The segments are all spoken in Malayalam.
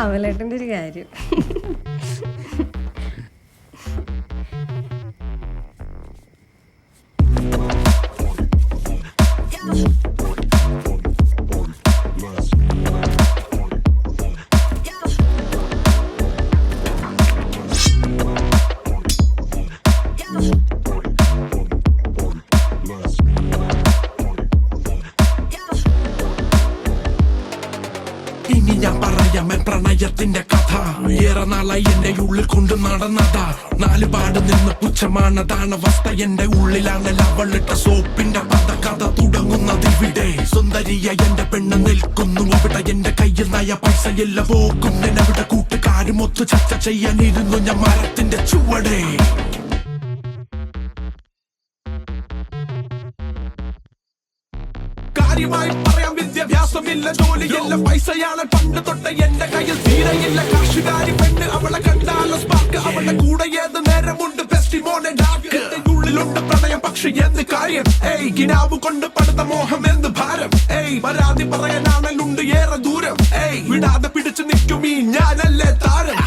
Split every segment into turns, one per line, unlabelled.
അവലേട്ടൻ്റെ ഒരു കാര്യം.
ഇനി ഞാൻ പറയാം പ്രണയത്തിന്റെ കഥ. ഏറെ നാളായി എന്റെ ഉള്ളിൽ കൊണ്ട് നടന്നതാ. നാലുപാട് നിന്ന് പുച്ഛമാണതാണ് അവസ്ഥ. എന്റെ ഉള്ളിലാണ് അവളിട്ട സോപ്പിന്റെ കഥ തുടങ്ങുന്നത് ഇവിടെ. സുന്ദരിയ എന്റെ പെണ്ണ് നിൽക്കുന്നു അവിടെ. എന്റെ കയ്യിൽ നയ പൈസയില്ല പോക്കും. അവിടെ കൂട്ടുകാരുമൊത്ത് ചർച്ച ചെയ്യാനിരുന്നു ഞാൻ മരത്തിന്റെ ചുവടെ. കാര്യമായി പറയാം വിദ്യാഭ്യാസമില്ല, ജോലിയില്ല, പൈസയാണ് പണ്ട് തൊട്ട് എന്റെ കയ്യിൽ തീരെയില്ല. കാശുകാരി പെണ്ണ് അവളെ കണ്ടാലോ സ്പാർക്ക്. അവളുടെ കൂടെ ഏത് നേരമുണ്ട് ബെസ്റ്റിമോനെ ഡാർക്ക്. ഉള്ളിലുണ്ട് പ്രണയം പക്ഷെ എന്ത് കാര്യം? കിനാവ് കൊണ്ട് പടുത്ത മോഹം എന്ത് ഭാരം? പരാതി പറയാനാണല്ലുണ്ട് ഏറെ ദൂരം. വിടാതെ പിടിച്ചു നിൽക്കും ഈ ഞാനല്ലേ താരം.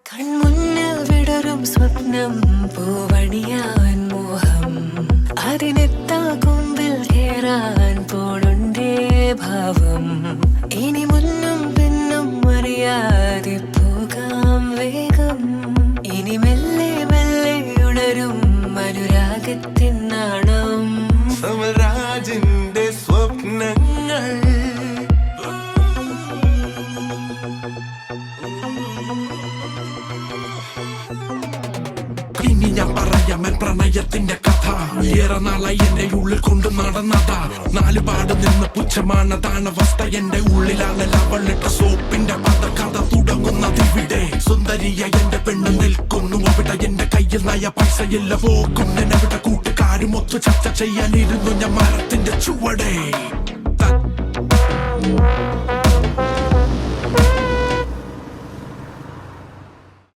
കൺമുന്നിൽ വിടരും സ്വപ്നം പൂവണിയാൻ മോഹം. അതിനെത്താ കൊമ്പിൽ കേറാൻ പോണുണ്ടേ ഭാവം. ഇനി മുന്നും പിന്നും അറിയാതെ പോകാം വേഗം. ഇനി മെല്ലെ മെല്ലെ ഉണരും അനുരാഗത്തിൻ നാണം. രാജിന്റെ സ്വപ്നങ്ങൾ
ഇനി ഞാൻ പറയാം പ്രണയത്തിന്റെ കഥ. ഏറെ നാളായി എന്റെ ഉള്ളിൽ കൊണ്ട് നടന്നതാ. നാലുപാട് നിന്ന് പുച്ഛമാണതാണ് അവസ്ഥ. എന്റെ ഉള്ളിലാണ് അവളിട്ട സോപ്പിന്റെ കഥ തുടങ്ങുന്നത് ഇവിടെ. സുന്ദരിയ എന്റെ പെണ്ണ് നിൽക്കുന്നു അവിടെ. എന്റെ കയ്യിൽ നയ പൈസയില്ല പോക്കും. അവിടെ കൂട്ടുകാരുമൊത്ത് ചർച്ച ചെയ്യാനിരുന്നു ഞാൻ മരത്തിന്റെ ചുവടെ.